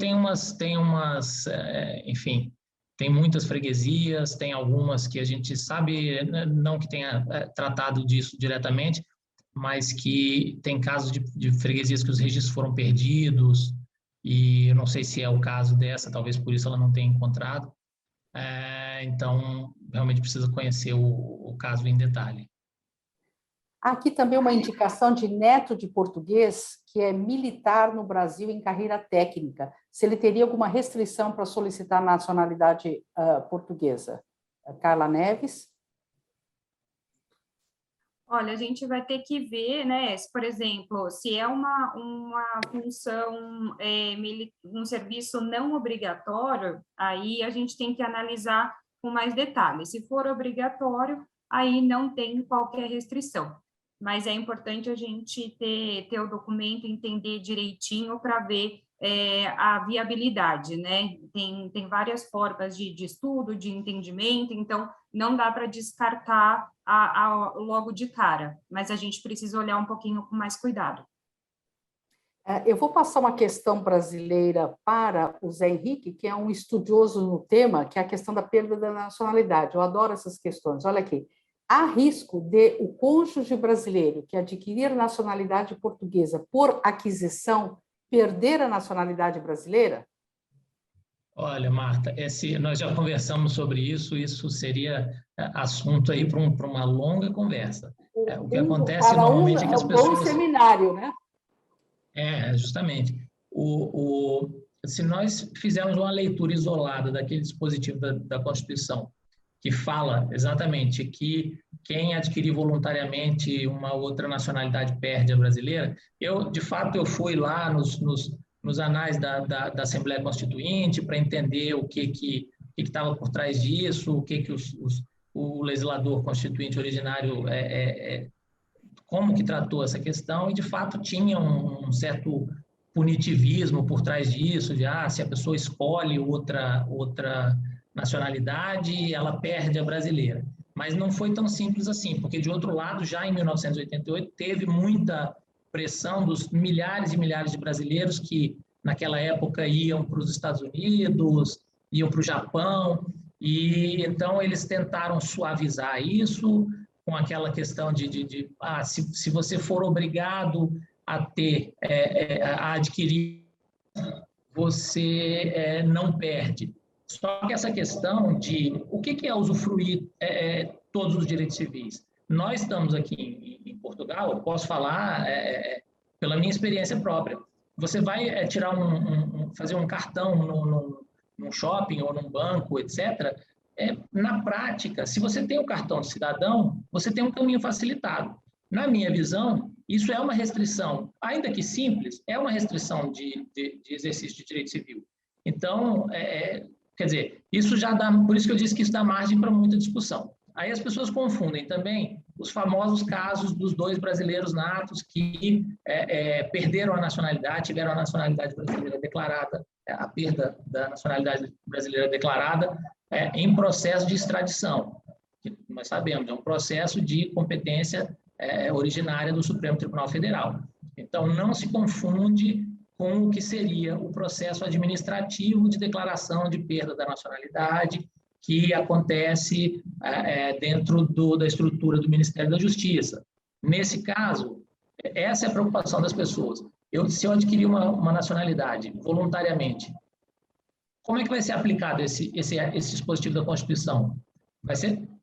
enfim, tem muitas freguesias, tem algumas que a gente sabe, não que tenha tratado disso diretamente, mas que tem casos de freguesias que os registros foram perdidos, e eu não sei se é o caso dessa, talvez por isso ela não tenha encontrado. Então, realmente precisa conhecer o caso em detalhe. Aqui também uma indicação de neto de português, que é militar no Brasil em carreira técnica. Se ele teria alguma restrição para solicitar nacionalidade portuguesa. Carla Neves. Olha, a gente vai ter que ver, né, por exemplo, se é uma função, um serviço não obrigatório, aí a gente tem que analisar com mais detalhes. Se for obrigatório, aí não tem qualquer restrição. Mas é importante a gente ter o documento, entender direitinho para ver a viabilidade, né? Tem várias formas de estudo, de entendimento, então não dá para descartar logo de cara, mas a gente precisa olhar um pouquinho com mais cuidado. Eu vou passar uma questão brasileira para o Zé Henrique, que é um estudioso no tema, que é a questão da perda da nacionalidade. Eu adoro essas questões. Olha aqui. Há risco de o cônjuge brasileiro que adquirir nacionalidade portuguesa por aquisição perder a nacionalidade brasileira? Olha, Marta, nós já conversamos sobre isso seria assunto aí para uma longa conversa. O que acontece normalmente é que as pessoas... Um seminário, né? Justamente. Se nós fizermos uma leitura isolada daquele dispositivo da Constituição, que fala exatamente que quem adquirir voluntariamente uma outra nacionalidade perde a brasileira, de fato, eu fui lá nos anais da Assembleia Constituinte para entender o que estava por trás disso, o que o legislador constituinte originário, como que tratou essa questão, e, de fato, tinha um certo punitivismo por trás disso, se a pessoa escolhe outra nacionalidade, ela perde a brasileira. Mas não foi tão simples assim, porque, de outro lado, já em 1988, teve muita pressão dos milhares e milhares de brasileiros que, naquela época, iam para os Estados Unidos, iam para o Japão, e então eles tentaram suavizar isso com aquela questão se você for obrigado a a adquirir, você não perde. Só que essa questão de o que é usufruir todos os direitos civis? Nós estamos aqui em Portugal, eu posso falar pela minha experiência própria. Você vai fazer um cartão num shopping ou num banco, etc. Na prática, se você tem o cartão de cidadão, você tem um caminho facilitado. Na minha visão, isso é uma restrição, ainda que simples, é uma restrição de exercício de direito civil. Então, quer dizer, isso já dá, por isso que eu disse que isso dá margem para muita discussão. Aí as pessoas confundem também os famosos casos dos 2 brasileiros natos que perderam a nacionalidade, tiveram a nacionalidade brasileira declarada, a perda da nacionalidade brasileira declarada em processo de extradição, que nós sabemos, é um processo de competência originária do Supremo Tribunal Federal. Então, não se confunde com o que seria o processo administrativo de declaração de perda da nacionalidade, que acontece dentro da estrutura do Ministério da Justiça. Nesse caso, essa é a preocupação das pessoas. Se eu adquirir uma nacionalidade voluntariamente, como é que vai ser aplicado esse dispositivo da Constituição?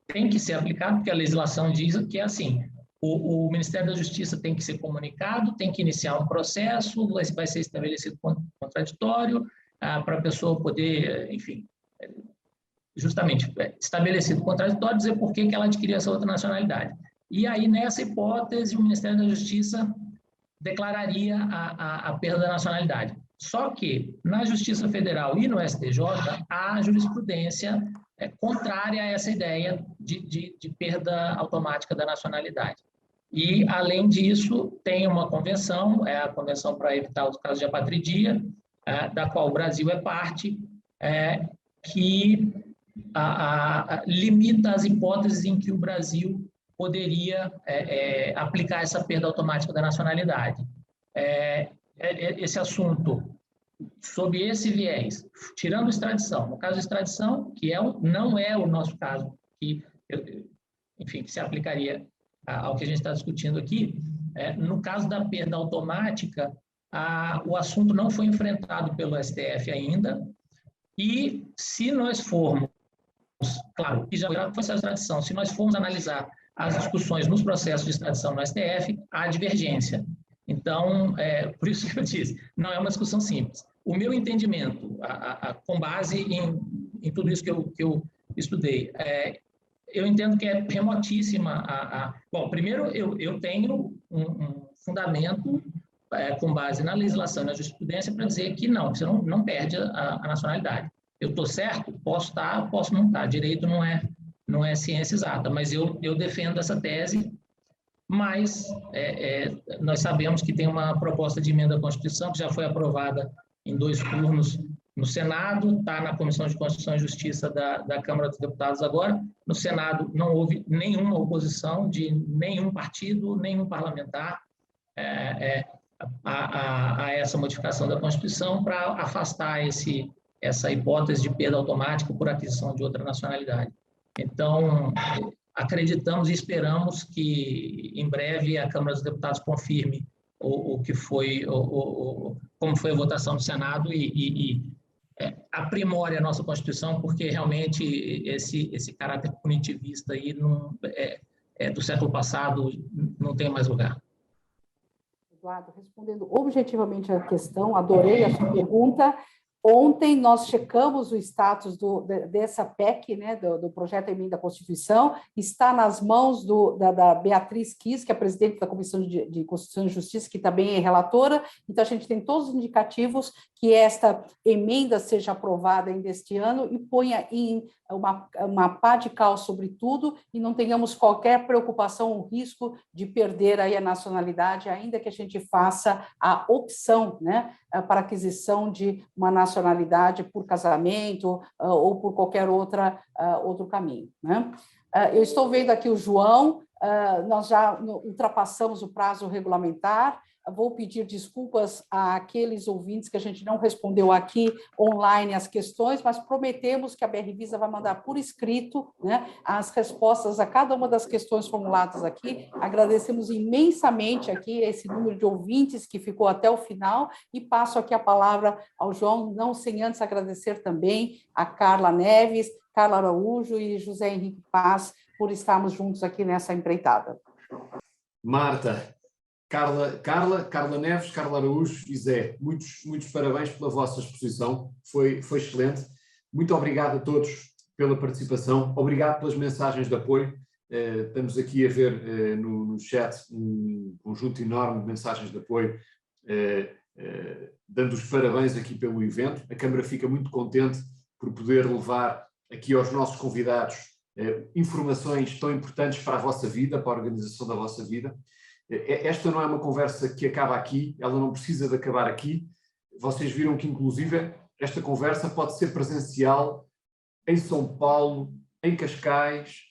Tem que ser aplicado, porque a legislação diz que é assim: o Ministério da Justiça tem que ser comunicado, tem que iniciar um processo, vai ser estabelecido contraditório para a pessoa poder, enfim, justamente estabelecido contraditório, dizer por que ela adquiriu essa outra nacionalidade. E aí, nessa hipótese, o Ministério da Justiça declararia a perda da nacionalidade. Só que, na Justiça Federal e no STJ, há jurisprudência contrária a essa ideia de perda automática da nacionalidade. E, além disso, tem uma convenção, a Convenção para Evitar os Casos de Apatridia, da qual o Brasil é parte, que limita as hipóteses em que o Brasil poderia aplicar essa perda automática da nacionalidade. Esse assunto, sob esse viés, tirando extradição, no caso de extradição, que não é o nosso caso, que se aplicaria ao que a gente está discutindo aqui, no caso da perda automática, o assunto não foi enfrentado pelo STF ainda, e se nós formos, claro, que já foi essa extradição, se nós formos analisar as discussões nos processos de extradição no STF, há divergência. Então, por isso que eu disse, não é uma discussão simples. O meu entendimento, com base em tudo isso que eu estudei, eu entendo que é remotíssima. Bom, primeiro, eu tenho um fundamento com base na legislação e na jurisprudência para dizer que você não perde a nacionalidade. Eu estou certo? Posso estar, posso não estar. Direito não é ciência exata, mas eu defendo essa tese, mas nós sabemos que tem uma proposta de emenda à Constituição que já foi aprovada em 2 turnos no Senado, está na Comissão de Constituição e Justiça da Câmara dos Deputados agora. No Senado não houve nenhuma oposição de nenhum partido, nenhum parlamentar a essa modificação da Constituição para afastar essa hipótese de perda automática por aquisição de outra nacionalidade. Então, acreditamos e esperamos que, em breve, a Câmara dos Deputados confirme o que foi, como foi a votação do Senado e aprimore a nossa Constituição, porque realmente esse caráter punitivista aí do século passado não tem mais lugar. Eduardo, respondendo objetivamente à questão, adorei a sua pergunta. Ontem nós checamos o status dessa PEC, né, do projeto de emenda à Constituição, está nas mãos da Beatriz Kiss, que é presidente da Comissão de Constituição e Justiça, que também é relatora. Então, a gente tem todos os indicativos que esta emenda seja aprovada ainda este ano e ponha em uma pá de cal sobre tudo e não tenhamos qualquer preocupação ou risco de perder aí a nacionalidade, ainda que a gente faça a opção, né, para aquisição de uma nacionalidade por casamento ou por qualquer outro caminho, né? Eu estou vendo aqui o João, nós já ultrapassamos o prazo regulamentar. Vou pedir desculpas àqueles ouvintes que a gente não respondeu aqui online as questões, mas prometemos que a BR Visa vai mandar por escrito, né, as respostas a cada uma das questões formuladas aqui. Agradecemos imensamente aqui esse número de ouvintes que ficou até o final e passo aqui a palavra ao João, não sem antes agradecer também a Carla Neves, Carla Araújo e José Henrique Paz por estarmos juntos aqui nessa empreitada. Marta, Carla Neves, Carla Araújo e Zé, muitos parabéns pela vossa exposição, foi excelente. Muito obrigado a todos pela participação, obrigado pelas mensagens de apoio. Estamos aqui a ver no chat um conjunto enorme de mensagens de apoio, dando os parabéns aqui pelo evento. A Câmara fica muito contente por poder levar aqui aos nossos convidados informações tão importantes para a vossa vida, para a organização da vossa vida. Esta não é uma conversa que acaba aqui, ela não precisa de acabar aqui. Vocês viram que, inclusive, esta conversa pode ser presencial em São Paulo, em Cascais,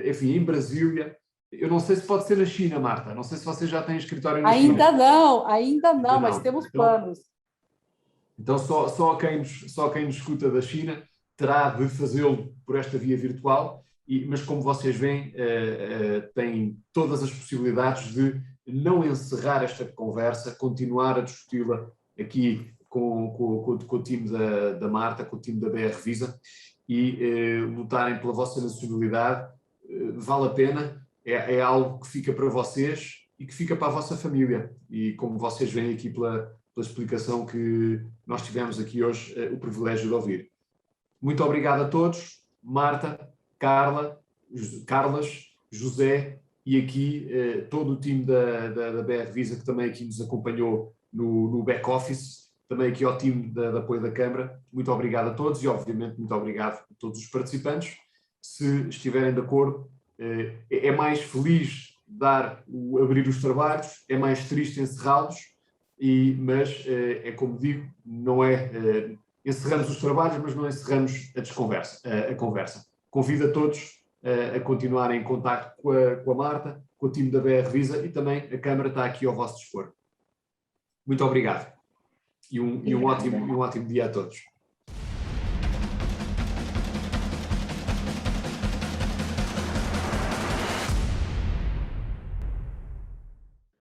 enfim, em Brasília. Eu não sei se pode ser na China, Marta, não sei se vocês já têm escritório na China. Ainda não, mas temos planos. Então, só quem nos escuta da China terá de fazê-lo por esta via virtual, mas como vocês veem, têm todas as possibilidades de não encerrar esta conversa, continuar a discuti-la aqui com o time da Marta, com o time da BR Visa e lutarem pela vossa nacionalidade. Vale a pena, é algo que fica para vocês e que fica para a vossa família. E como vocês veem aqui pela explicação que nós tivemos aqui hoje, o privilégio de ouvir. Muito obrigado a todos, Marta, Carlas, José e aqui todo o time da BR Visa que também aqui nos acompanhou no back-office, também aqui ao time de apoio da Câmara. Muito obrigado a todos e, obviamente, muito obrigado a todos os participantes. Se estiverem de acordo, é mais feliz abrir os trabalhos, é mais triste encerrá-los, mas é como digo, não é... encerramos os trabalhos, mas não encerramos a conversa. Convido a todos a continuarem em contacto com a Marta, com o time da BR Visa e também a Câmara está aqui ao vosso dispor. Muito obrigado e um ótimo dia a todos.